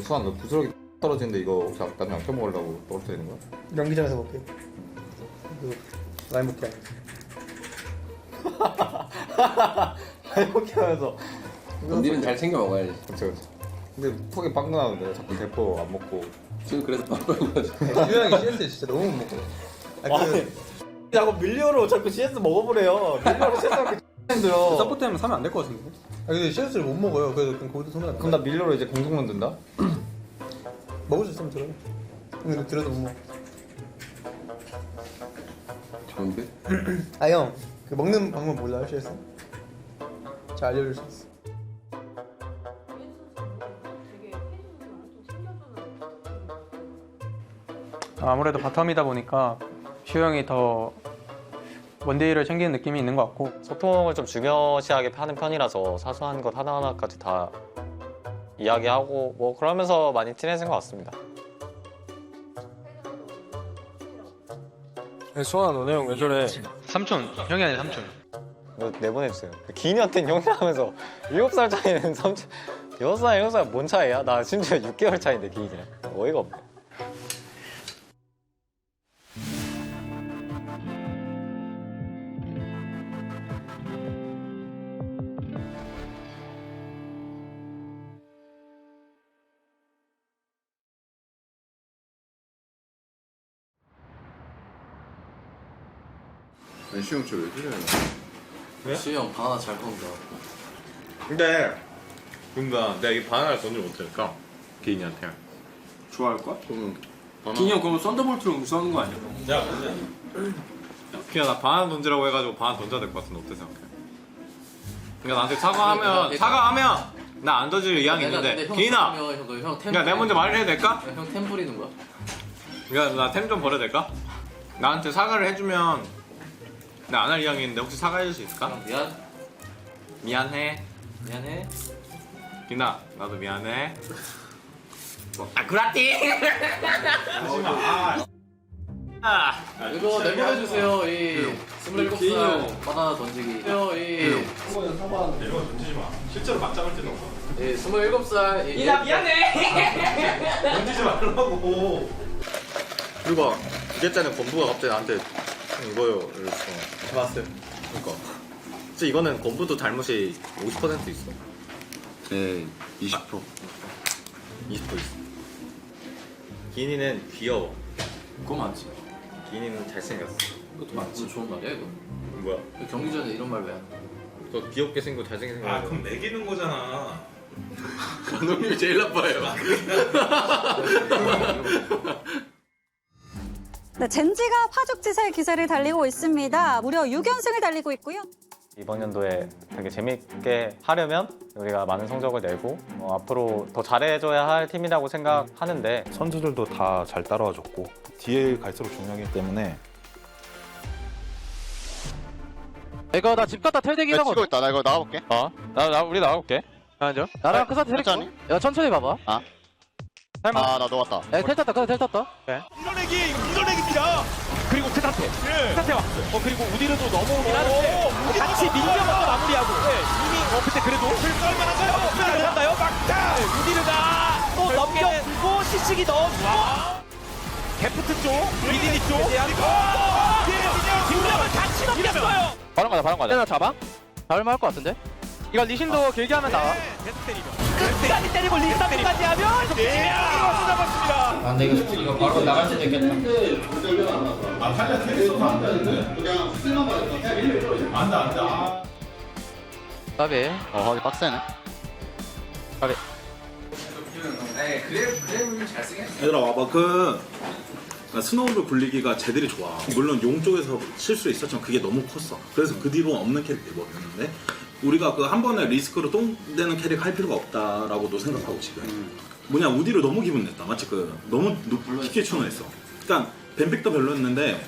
수환 너 부스러기 떨어지는데 이거 혹시 나중에 아껴 먹으려고 떨어뜨리는 거야? 연기장에서 먹게. 그 라임 먹기 아니야. 아니 먹기 하면서 그럼 니는 잘 챙겨 먹어야지. 그렇지. 근데 턱이 빵 나는데 자꾸 대포 안 먹고. 지금 그래서 빵빵인 거지. 유영이 CS 진짜 너무 못 먹어. 자꾸 밀리오로 자꾸 CS 먹어보래요. 밀리오로 CS 먹기 힘들어. 서포트 하면 사면 안 될 것 같은데? 아 근데 CS를 못 먹어요. 그래서 그냥 거기서 소면 안 돼. 그럼 나 밀리오로 이제 공속 만든다? 먹을 수 있으면 들어. 근데 들어도 못 먹어. 좋은데? 아 형, 그 먹는 방법 몰라요 CS? 잘 알려줄 수 있어. 아무래도 바텀이다 보니까 슈 형이 더 원데이를 챙기는 느낌이 있는 것 같고 소통을 좀 중요시하게 하는 편이라서 사소한 것 하나하나까지 다 이야기하고 뭐 그러면서 많이 친해진 것 같습니다. 수환아 너네 형 왜 저래? 삼촌, 형이 아니라 삼촌. 이거 내보내주세요. 기인이한테는 형이 하면서 7살 차이는 삼촌 6살, 7살 뭔 차이야? 나 심지어 6개월 차이인데 기인이랑 어이가 없네. 아니 시영 쟤왜 그래? 왜? 시영 바나나 잘 먹는다. 근데 뭔가 내가 이 바나나를 던질 못하니까 기인이한테. 좋아할 거야? 그러면 기니 형 그러면 썬더볼트로 응수하는 거 아니야? 야 그냥 나 바나나 던지라고 해가지고 바나나 던져야 될 것 같은데 어떻게 생각해? 그러니까 나한테 사과하면 나 안 던질 의향이 있는데 기인아! 그러니까 내가 먼저 말을 해야 될까? 형 템 부리는 거야? 그러니까 나 템 좀 버려야 될까? 나한테 사과를 해주면 나 안 할 의향이 있는데 혹시 사과해줄 수 있을까? 미안. 미안해 미안해. 기인아 나도 미안해 아 그라띠! 이거 내보내주세요. 이 27살 바나나 던지기. 이 실제로 맞짱을 뜨는 거 27살 이나 미안해. 던지지 말라고 그리고 두개짜리 건부가 갑자기 나한테 형 이거요 이랬어 봤어요. 그러니까 진짜 이거는 건부도 잘못이 50% 있어 네 20%. 20% 있어 기인이는 귀여워 그거 맞지? 기인이는 잘생겼어 그것도 맞지? 좋은 말이야 이거. 뭐야? 경기 전에 이런 말 왜 안 해? 너 귀엽게 생기고 잘생긴 생겨 그럼 매기는 거잖아. 감독님이 제일 나빠요. 네, 젠지가 파죽지세 기세를 달리고 있습니다. 무려 6연승을 달리고 있고요. 이번 연도에 되게 재밌게 하려면 우리가 많은 성적을 내고 앞으로 더 잘해줘야 할 팀이라고 생각하는데 선수들도 다 잘 따라와줬고 뒤에 갈수록 중요하기 때문에 이거 나 집 갔다 텔대기 나 하거든. 치고 있다. 나 이거 나가볼게. 우리 나가볼게. 앉아. 나랑 그 사태 텔 있고. 천천히. 야 천천히 봐봐. 아. 설마. 아, 나 녹았다. 야 텔 탔다. 텔 탔다. 밀어내기입니다. 그리고 그 상태. 그 상태 왔어. 그리고 우디르도 넘어오긴 하는데 같이 밀려서 마무리하고. 이미 근데 그래도 쓸만한가요? 쓸만한가요? 막다. 우디르가 또 넘겨주고 시식이 넣어주고. 개프트 쪽, 미디니 쪽. 뒷면을 같이 넘겼어요. 바로 가자. 나 잡아? 잡을만 할 것 같은데? 이거 리신도 길게 하면 나와. 계속 때리죠. 끝까지 때리고 리스타트까지 하면 네, 잡았습니다. 아 근데 이거 바로 나갈 수도 있겠다. 나비. 거기 빡세네. 얘들아 와봐 스노우볼 굴리기가 쟤들이 좋아. 물론 용 쪽에서 실수 있었지만 그게 너무 컸어. 그래서 그 뒤로 없는 캐릭 돼버렸는데 우리가 그 한 번에 리스크로 똥되는 캐릭 할 필요가 없다라고도 생각하고 지금 뭐냐 우디를 너무 기분 냈다. 마치 너무 높게 추노했어. 그러니까 뱀픽도 별로였는데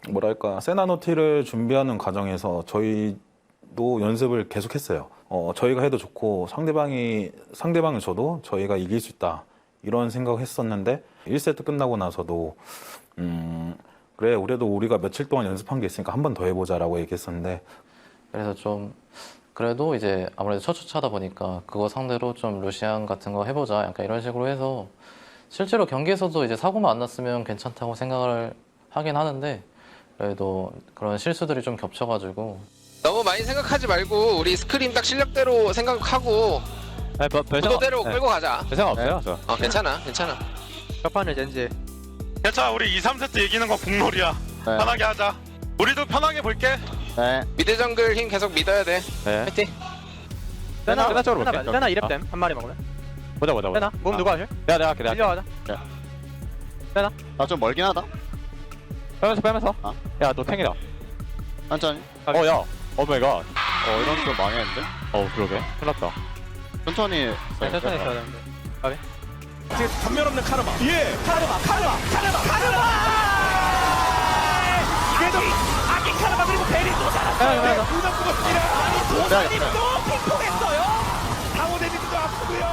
뭐랄까 세나노티를 준비하는 과정에서 저희도 연습을 계속했어요. 저희가 해도 좋고 상대방을 줘도 저희가 이길 수 있다 이런 생각을 했었는데 1세트 끝나고 나서도 그래 우리가 며칠 동안 연습한 게 있으니까 한 번 더 해보자라고 얘기했었는데 그래서 좀 그래도 이제 아무래도 첫 주차다 보니까 그거 상대로 좀 루시안 같은 거 해보자 약간 이런 식으로 해서 실제로 경기에서도 이제 사고만 안 났으면 괜찮다고 생각을 하긴 하는데 그래도 그런 실수들이 좀 겹쳐가지고 너무 많이 생각하지 말고 우리 스크린 딱 실력대로 생각하고 구도대로 끌고 가자. 별 생각 없어요 저. 괜찮아 괜찮아. 첫 판을 젠지. 괜찮아 우리 2, 3세트 이기는 거 국룰이야. 편하게 하자. 우리도 편하게 볼게. 미드 정글 힘 계속 믿어야 돼. 파이팅. 세나 쪽으로 볼게. 세나 2렙댐 한 마리 먹으면. 보자. 세나 몸 누가 하실? 내가 할게. 밀려가자. 세나. 나 좀 멀긴 하다. 빼면서. 야 너 탱이다. 천천히. 야. 오마이갓. 이런 거 많이 했는데? 그러게. 큰일 났다. 천천히 있어야 되는데. 지금 전면 없는 카르마. 예. 카르마. 그래도 아기 카르마 그리고 베리도 잘했어요. 우덕구가 뛰라. 아니 도사님도 핑퐁했어요. 상호 데미지도 아프고요.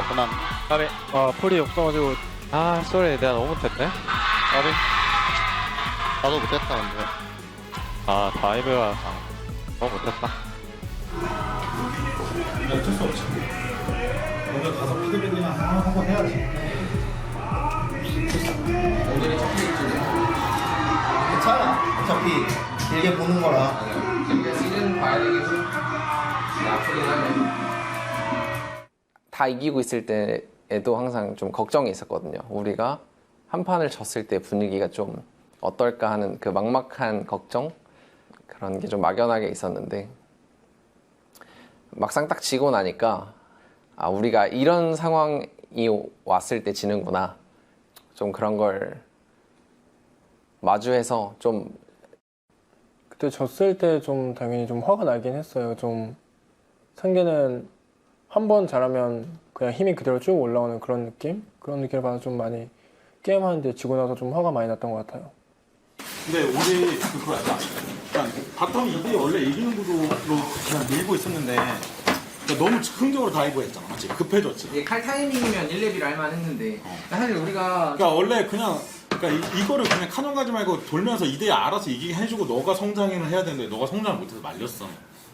그만. 풀이 없어가지고. 쏘리 내가 너무 못했네. 나도 못했다 근데. 다이브가 너무 못했다. 어쩔 수 없지. 먼저 가서 피드백이나 하고 해야지. 괜찮아. 어차피 길게 보는 거라. 시즌 봐야 되겠지. 아프긴 하네. 다 이기고 있을 때에도 항상 좀 걱정이 있었거든요. 우리가 한 판을 졌을 때 분위기가 좀 어떨까 하는 그 막막한 걱정? 그런 게 좀 막연하게 있었는데 막상 딱 지고 나니까 우리가 이런 상황이 왔을 때 지는구나. 좀 그런 걸 마주해서 좀 그때 졌을 때 좀 당연히 좀 화가 나긴 했어요. 좀 상대는 한 번 잘하면 그냥 힘이 그대로 쭉 올라오는 그런 느낌? 그런 느낌을 받아서 좀 많이 게임하는데 지고 나서 좀 화가 많이 났던 것 같아요. 근데 우리 그거 약간 바텀 2대 원래 이기는 구도로 그냥 밀고 있었는데 너무 즉흥적으로 다이브 했잖아. 맞지? 급해졌지. 이게 칼 타이밍이면 1렙이라 할만 했는데 사실 우리가 그러니까 원래 그냥 이거를 그냥 카non 가지 말고 돌면서 2대 알아서 이기게 해주고 너가 성장을 해야 되는데 너가 성장을 못해서 말렸어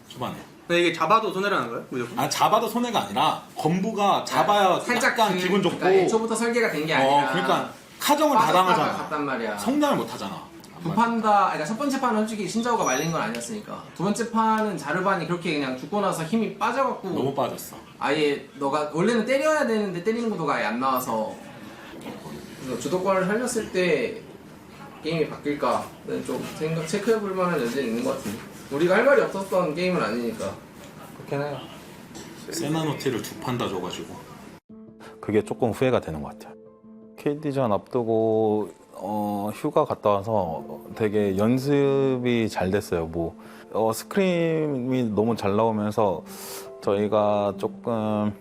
초반에. 근데 이게 잡아도 손해라는 거예요? 무조건? 잡아도 손해가 아니라 건부가 잡아야 살짝 약간 기분 좋고. 그러니까 애초부터 설계가 된 게 아니라 그러니까 카정을 다 당하잖아. 갔단 말이야. 성장을 못 하잖아. 두 판 다, 그러니까 첫 번째 판은 솔직히 신자오가 말린 건 아니었으니까. 두 번째 판은 자르반이 그렇게 그냥 죽고 나서 힘이 빠져갖고. 너무 빠졌어. 아예 너가 원래는 때려야 되는데 때리는 구도가 아예 안 나와서. 그래서 주도권을 살렸을 때 게임이 바뀔까는 좀 체크해볼 만한 여지는 있는 것 같은데. 우리가 할 말이 없었던 게임은 아니니까. 그렇긴 해요. 세나노티를 2판 다 줘가지고. 그게 조금 후회가 되는 것 같아요. KD전 앞두고 휴가 갔다 와서 되게 연습이 잘 됐어요. 스크림이 너무 잘 나오면서 저희가 조금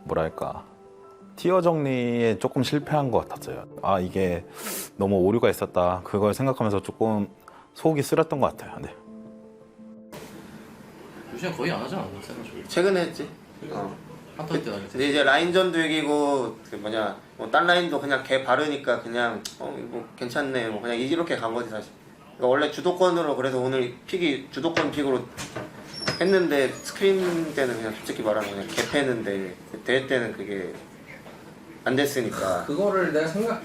뭐랄까 티어 정리에 조금 실패한 것 같았어요. 이게 너무 오류가 있었다. 그걸 생각하면서 조금 속이 쓰렸던 것 같아요. 네. 루시안 거의 안 하지 않았나? 최근에 했지. 한턴 때 나겠지. 근데 이제 라인전도 이기고 딴 라인도 그냥 개 바르니까 그냥 이거 괜찮네 그냥 이렇게 간 거지 사실. 그러니까 원래 주도권으로 그래서 오늘 픽이 주도권 픽으로 했는데 스크린 때는 그냥 솔직히 말하면 그냥 개 패는데 대회 때는 그게 안 됐으니까. 그거를 내가 항상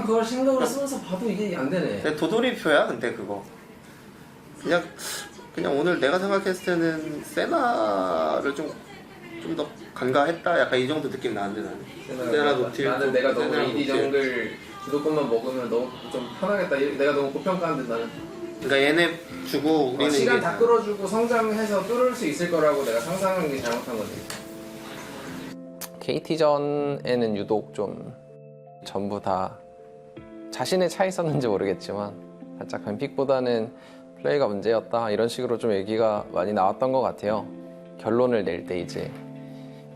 그걸 신경을 쓰면서 봐도 이게 안 되네. 근데 도돌이표야 근데 그거. 그냥 오늘 내가 생각했을 때는 세나를 좀 더 간과했다 약간 이 정도 느낌 나는데 나는 내가 너무 AD 정글 주도권만 먹으면 너무 좀 편하겠다. 내가 너무 고평가한데 나는. 그러니까 얘네 주고 우리는 시간 다 끌어주고 성장해서 뚫을 수 있을 거라고 내가 상상한 게 잘못한 거지. KT전에는 유독 좀 전부 다 자신의 차 있었는지 모르겠지만 살짝 뱀픽보다는 플레이가 문제였다 이런 식으로 좀 얘기가 많이 나왔던 것 같아요. 결론을 낼 때 이제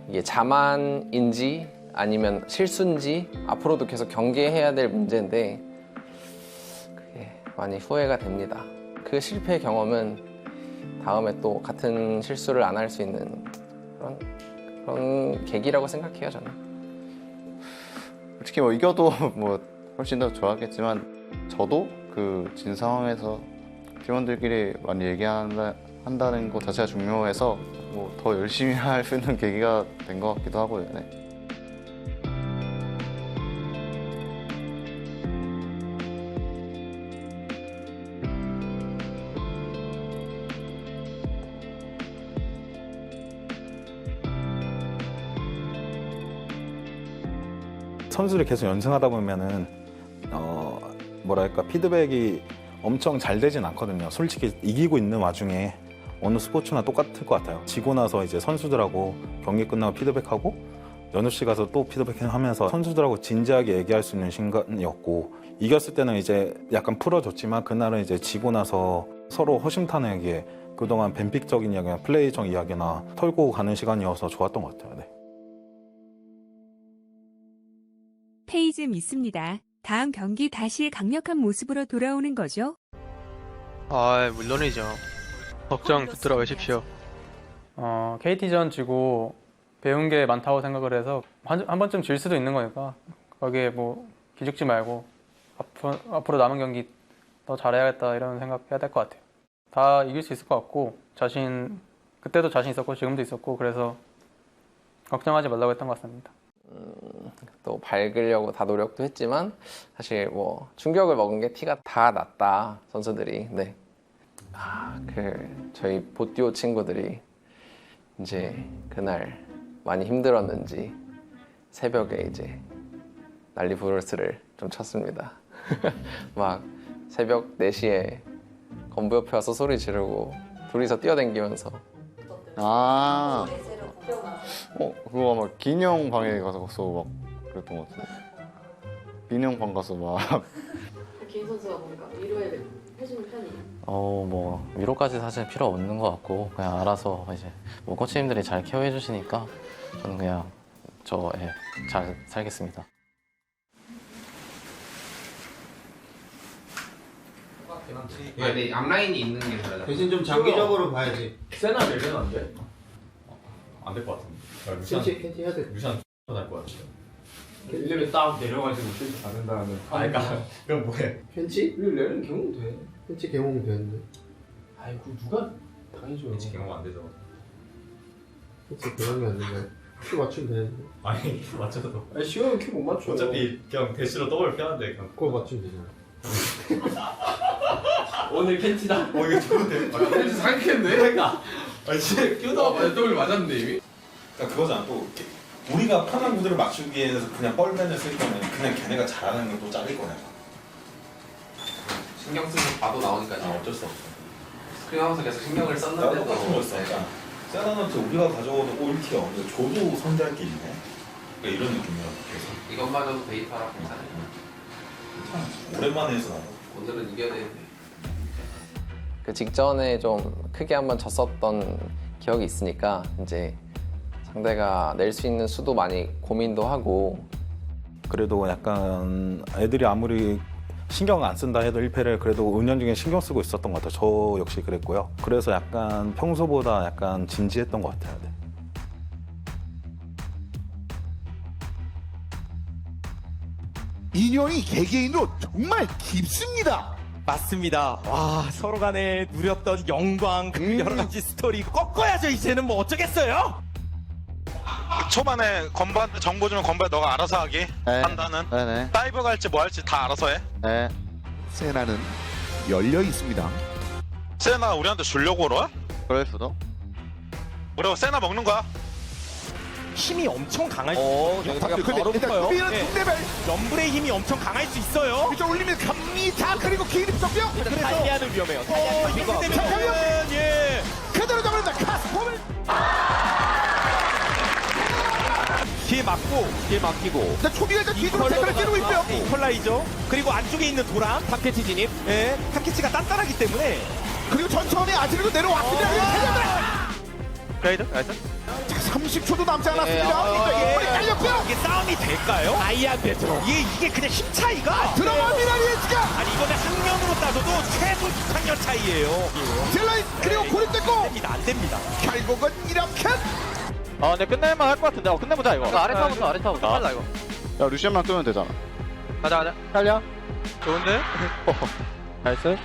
이게 자만인지 아니면 실수인지 앞으로도 계속 경계해야 될 문제인데 그게 많이 후회가 됩니다. 그 실패 경험은 다음에 또 같은 실수를 안 할 수 있는 그런 계기라고 생각해요 저는. 솔직히 이겨도 훨씬 더 좋았겠지만 저도 그 진 상황에서 팀원들끼리 많이 얘기한다는 것 자체가 중요해서 뭐 더 열심히 할 수 있는 계기가 된 것 같기도 하고요. 네. 선수들이 계속 연승하다 보면은 뭐랄까 피드백이 엄청 잘 되진 않거든요. 솔직히 이기고 있는 와중에 어느 스포츠나 똑같을 것 같아요. 지고 나서 이제 선수들하고 경기 끝나고 피드백하고 연습실 가서 또 피드백하면서 선수들하고 진지하게 얘기할 수 있는 시간이었고, 이겼을 때는 이제 약간 풀어줬지만 그날은 이제 지고 나서 서로 허심탄회하게 그동안 뱀픽적인 이야기나 플레이적 이야기나 털고 가는 시간이어서 좋았던 것 같아요. 네. 페이즈 믿습니다. 다음 경기 다시 강력한 모습으로 돌아오는 거죠? 아, 물론이죠. 걱정 붙들어 가십시오. KT전 지고 배운 게 많다고 생각을 해서 한 번쯤 질 수도 있는 거니까 거기에 뭐 기죽지 말고 앞으로 남은 경기 더 잘해야겠다 이런 생각해야 될 것 같아요. 다 이길 수 있을 것 같고 그때도 자신 있었고 지금도 있었고 그래서 걱정하지 말라고 했던 것 같습니다. 또 밝으려고 다 노력도 했지만 사실 뭐 충격을 먹은 게 티가 다 났다 선수들이. 네. 저희 보띠오 친구들이 이제 그날 많이 힘들었는지 새벽에 이제 난리 부르스를 좀 쳤습니다. 막 새벽 4시에 건부 옆에 와서 소리 지르고 둘이서 뛰어다니면서. 그거 아마 기인형 방에 가서 막 그랬던 것 같은데. 기인형 방 가서 막. 기인 선수가 뭔가 위로해 주는 편이에요? 뭐 위로까지 사실 필요 없는 것 같고 그냥 알아서 이제 뭐 코치님들이 잘 케어해 주시니까 저는 그냥 잘 살겠습니다. 네, 앞라인이 있는 게 잘하다. 대신 좀 장기적으로 봐야지. 세나 내면 안 돼? 안 될 것 같은데. 캔치 해야 돼. 루시안 날것 같아. 1레벨 딱 내려가지고 캔치 받는 다음에. 그러니까 그럼 뭐해? 캔치? 레벨 경험 돼. 캔치 경험 되는데. 아이고 누가 당해줘요. 캔치 경험 안 되죠. 캔치 경험이 안 된다. 큐 맞추면 되는데. 아니 큐 맞춰도. 아니 시원하면 큐 못 맞춰. 어차피 그냥 대시로 더블 피하는데 그냥. 그걸 맞추면 되잖아. 오늘 캔치다. 이거 좋은데. 캔치 상쾌했네. 그러니까. 진짜 큐도 더블 맞았는데 이미. 그러니까 그거잖아. 또 우리가 편한 구도를 맞추기 위해서 그냥 뻘맨을 쓸 거면 그냥 걔네가 잘하는 걸 또 자를 거야. 신경 쓰면 봐도 나오니까 어쩔 수 없어. 스크린 하면서 계속 신경을 나도 썼는데도 똑같은 거 있으니까. 세나한테 우리가 가져오도 꼴티어. 근데 줘도 선대할 게 있네. 그러니까 이런 느낌이야. 계속. 이것마저도 데이터라 괜찮아요. 오랜만에 해서 나도. 오늘은 이겨야 되는데. 그 직전에 좀 크게 한번 졌었던 기억이 있으니까 이제 상대가 낼 수 있는 수도 많이 고민도 하고. 그래도 약간 애들이 아무리 신경 안 쓴다 해도 1패를 그래도 은연중에 신경 쓰고 있었던 것 같아요. 저 역시 그랬고요. 그래서 약간 평소보다 약간 진지했던 것 같아요. 네. 인연이 개개인으로 정말 깊습니다. 맞습니다. 와, 서로 간에 누렸던 영광, 그 여러 가지 스토리 꺾어야죠. 이제는 뭐 어쩌겠어요? 초반에 건반 정보 주면 건반 너가 알아서 하기. 판단은. 네네. 다이브 갈지 뭐 할지 다 알아서 해. 네. 세나는 열려 있습니다. 세나 우리한테 주려고 그래? 그럴 수도. 우리 세나 먹는 거야. 힘이 엄청 강할 수 있어요. 일단 수비는 중대별 연불의 힘이 엄청 강할 수 있어요. 이쪽 올리면 갑니다. 그리고 기립 적병. 그래서 탈리아는 위험해요. 이렇게 되면 그대로 잡는다. 카스폼을 뒤에 막고 뒤에 막히고. 초비가 일단 뒤로 태클을 찌르고 있고요. 이퀄라이저 그리고 안쪽에 있는 도람 탑캐치 진입. 탑캐치가 단단하기 때문에 그리고 천천히 아지르로 내려왔습니다. 가이드 나이스. 자, 30초도 남지 않았습니다. 이게 깔렸고요. 이게 싸움이 될까요? 아예 안 되죠. 이게 그냥 힘 차이가 들어갑니다. 리에스가. 아니 이거는 학년으로 따져도 최소 6학년 차이예요. 딜라인 그리고 고립됐고. 안 됩니다. 결국은 이렇게. 네 끝낼만 할 것 같은데. 끝내보자 이거. 아래 타부터 빨라 이거. 야 루시안만 끄면 되잖아. 가자. 달려. 좋은데? 나이스.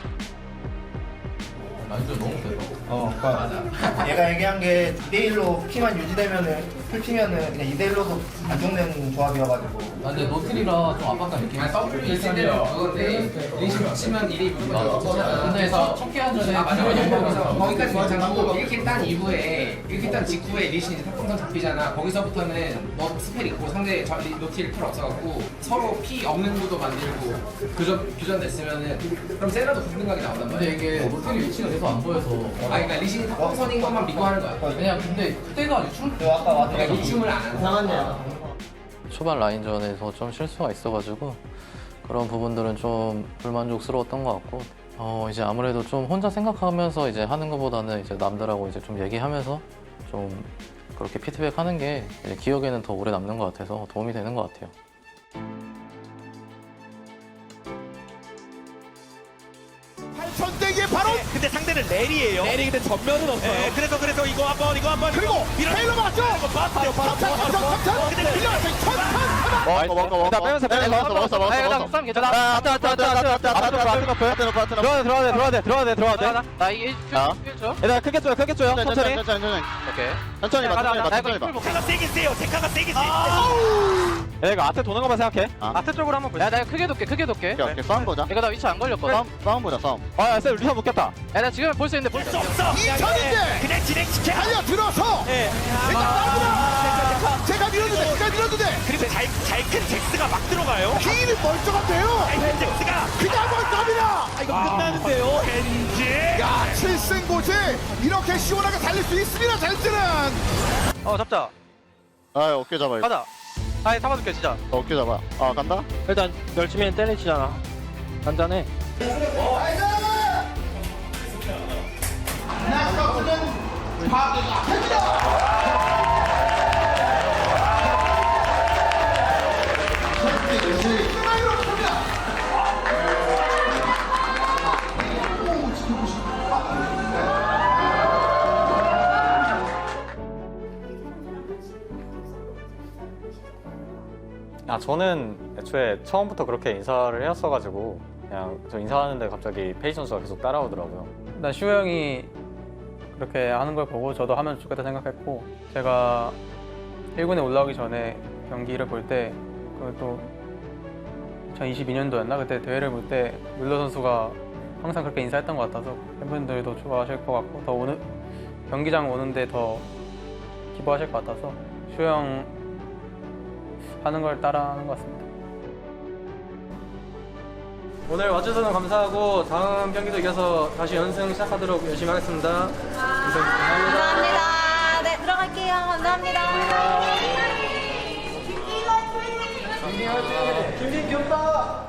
라인전 너무 세다. 그러니까 얘가 얘기한 게 2대1로 피만 유지되면은 풀피면은 그냥 2대1로도 안정되는 조합이어가지고. 근데 노틸이라 좀 압박감 있긴 해. 서브를 있으면 그건데 리신 치면 1위 근데 첫 개한 전에 거기까지 괜찮고 1킬 딴 이후에 1킬 딴 직후에 리신이 이제 탑공선 잡히잖아. 거기서부터는 너 스펠 있고 상대 노틸 필요 없어갖고 서로 피 없는 구도 만들고 교전 됐으면은 그럼 세라도 붙는 각이 나온단 말이야. 근데 이게 노틸이 위치가 계속 안 보여서 그러니까 리신이 탑공선인 것만 믿고 하는 거야. 그냥 근데 그때가 유충 아까 와도 그러니까 유충을 안 하는 거야. 초반 라인전에서 좀 실수가 있어가지고 그런 부분들은 좀 불만족스러웠던 것 같고 이제 아무래도 좀 혼자 생각하면서 이제 하는 것보다는 이제 남들하고 이제 좀 얘기하면서 좀 그렇게 피드백하는 게 이제 기억에는 더 오래 남는 것 같아서 도움이 되는 것 같아요. 선택이 바로 근데 상대는 렐이에요. 렐이 근데 전면은 없어요. 그래서 이거 한번 그리고 테일러 맞죠? 맞대요. 근데 밀려왔어요. 먹어. 빼면서. 싸움 괜찮아. 들어와 돼. 나 이게 1초. 얘들아 크게 줘요. 천천히. 오케이. 천천히 맞춰. 제카가 세긴 세요. 얘가 아트 도는 것만 생각해. 아트 쪽으로 한번 보자. 야, 내가 크게 돕게. 오케이, 싸움 보자. 이거 나 위치 안 걸렸거든. 싸움 보자, 싸움. 아, 쌤 리사 묶였다. 야, 나 지금 볼 수 있는데 볼 수 없어. 2천인데 그냥 진행시켜. 달려들어서. 제가 밀어도 돼. 그리고 잘 큰 잭스가 막 들어가요. 힐이 멀쩡한데요. 큰 잭스가 그냥 멀쩡합니다. 이거 끝나는데요. 겐지. 야, 7승 고지 이렇게 시원하게 달릴 수 있습니다. 젠지는. 잡자. 어깨 잡아. 가자. 잡아줄게 진짜. 어깨 잡아. 간다? 일단 열심히 때리치잖아. 간단해. 저는 애초에 처음부터 그렇게 인사를 해왔어가지고 그냥 저 인사하는데 갑자기 페이 선수가 계속 따라오더라고요. 일단 슈 형이 그렇게 하는 걸 보고 저도 하면 좋겠다 생각했고 제가 1군에 올라오기 전에 경기를 볼 때 그또 2022년도였나? 그때 대회를 볼 때 뮬러 선수가 항상 그렇게 인사했던 것 같아서 팬분들도 좋아하실 것 같고 더 경기장 오는데 더 기뻐하실 것 같아서 슈 형 하는 걸 따라하는 것 같습니다. 오늘 와주셔서 감사하고 다음 경기도 이겨서 다시 연승 시작하도록 열심히 하겠습니다. 감사합니다. 네, 들어갈게요. 감사합니다. 김빈 귀엽다.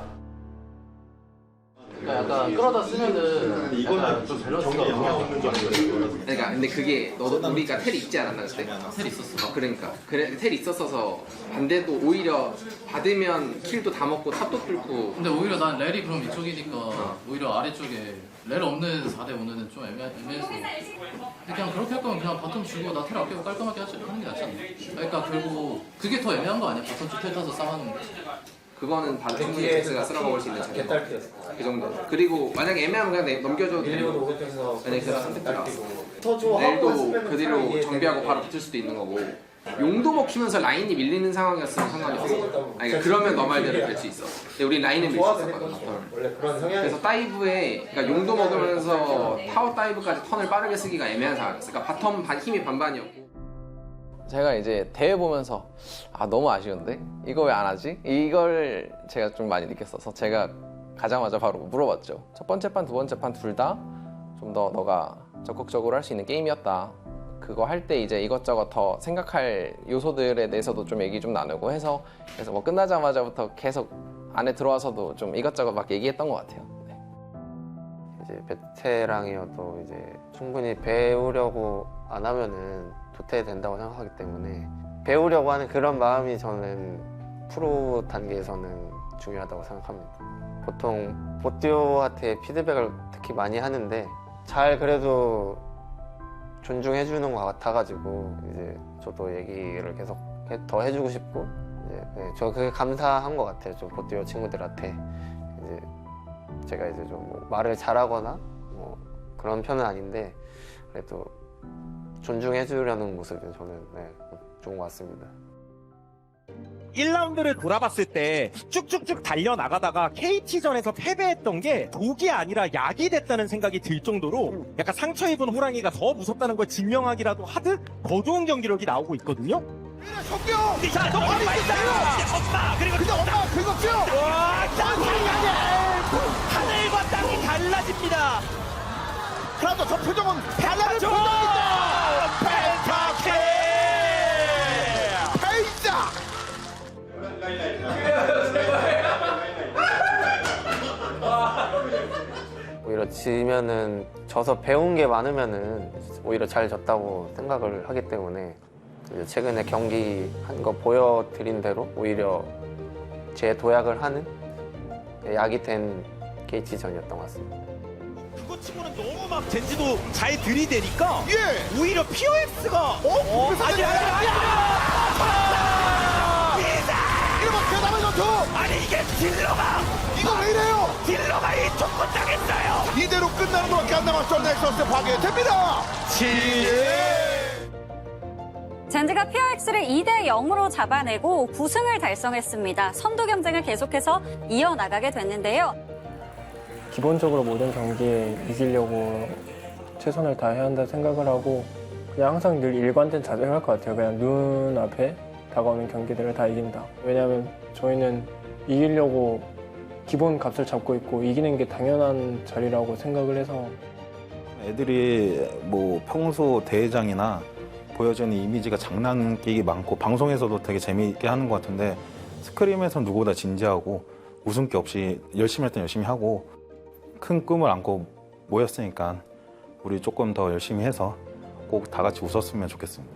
약간 끌어다 쓰면은 이거는 좀 밸런스가 영향 그러니까 근데 그게 우리가 텔이 있지 않았나 그때? 텔 있었어. 그러니까 텔이 있었어서 반대도 오히려 받으면 킬도 다 먹고 탑도 뚫고. 근데 오히려 난 렐이 그럼 이쪽이니까 오히려 아래쪽에 렐 없는 4대5는 좀 애매해서 그냥 그렇게 할 거면 그냥 바텀 주고 나 텔 아끼고 깔끔하게 하는 게 낫지 않나? 그러니까 결국 그게 더 애매한 거 아니야? 바텀 쪽 텔 타서 싸우는 거. 그거는 충분히 잭스가 쓸어먹을 수 있는 자격. 그 정도. 그리고 만약에 애매하면 그냥 넘겨줘도 되고 만약에 그런 선택지 나왔어. 렐도 그 뒤로 정비하고 바로 붙을 수도 있는 거고 용도 먹히면서 라인이 밀리는 상황이었으면 상관이 없어. 그러니까 그러면 너 말대로 될 수 있어. 근데 우리 라인은 밀 수 있었거든. 그래서 다이브에 그러니까 용도 먹으면서 타워 다이브까지 턴을 빠르게 쓰기가 애매한 상황이었어. 그러니까 바텀 힘이 반반이었고. 제가 이제 대회 보면서 너무 아쉬운데 이거 왜 안 하지? 이걸 제가 좀 많이 느꼈어서 제가 가자마자 바로 물어봤죠. 첫 번째 판, 두 번째 판 둘 다 좀 더 너가 적극적으로 할 수 있는 게임이었다. 그거 할 때 이제 이것저것 더 생각할 요소들에 대해서도 좀 얘기 좀 나누고 해서 그래서 뭐 끝나자마자부터 계속 안에 들어와서도 좀 이것저것 막 얘기했던 것 같아요. 네. 이제 베테랑이어도 이제 충분히 배우려고 안 하면은 도태된다고 생각하기 때문에 배우려고 하는 그런 마음이 저는 프로 단계에서는 중요하다고 생각합니다. 보통 보띠오한테 피드백을 특히 많이 하는데 잘 그래도 존중해 주는 것 같아가지고 이제 저도 얘기를 계속 더 해주고 싶고 이제 저 그게 감사한 것 같아요. 좀 보띠오 친구들한테 이제 제가 이제 좀 뭐 말을 잘하거나 뭐 그런 편은 아닌데 그래도 존중해주려는 모습은 저는 좋은 것 같습니다. 1라운드를 돌아봤을 때 쭉쭉쭉 달려나가다가 KT전에서 패배했던 게 독이 아니라 약이 됐다는 생각이 들 정도로 약간 상처 입은 호랑이가 더 무섭다는 걸 증명하기라도 하듯 더 좋은 경기력이 나오고 있거든요. 성경! 자, 너 빨리 있어요! 엄마! 그리고 근데 엄마 긁었죠? 와, 하늘과 땅이 달라집니다. 하나 더, 저 표정은 달라진 표정이다! 펜타킬! 페이자! 오히려 지면은 져서 배운 게 많으면은 오히려 잘 졌다고 생각을 하기 때문에 이제 최근에 경기 한 거 보여드린 대로 오히려 제 도약을 하는 약이 된 KT전이었던 것 같습니다. 그거 치고는 너무 막 젠지도 잘 들이대니까 예! 오히려 POX가 아니 이러면 대담한 전투! 아니 이게 딜러가 이거 왜 이래요? 딜러가 이 촉구 당했어요. 이대로 끝나는 것밖에 안 남았죠. 넥서스 파괴됩니다. 젠지가 POX를 2대 0으로 잡아내고 9승을 달성했습니다. 선두 경쟁을 계속해서 이어나가게 됐는데요. 기본적으로 모든 경기에 이기려고 최선을 다해야 한다 생각을 하고 그냥 항상 늘 일관된 자세를 할 것 같아요. 그냥 눈앞에 다가오는 경기들을 다 이긴다. 왜냐하면 저희는 이기려고 기본 값을 잡고 있고 이기는 게 당연한 자리라고 생각을 해서 애들이 뭐 평소 대회장이나 보여지는 이미지가 장난기가 많고 방송에서도 되게 재미있게 하는 것 같은데 스크림에서 누구보다 진지하고 웃음기 없이 열심히 할 땐 열심히 하고 큰 꿈을 안고 모였으니까 우리 조금 더 열심히 해서 꼭 다 같이 웃었으면 좋겠습니다.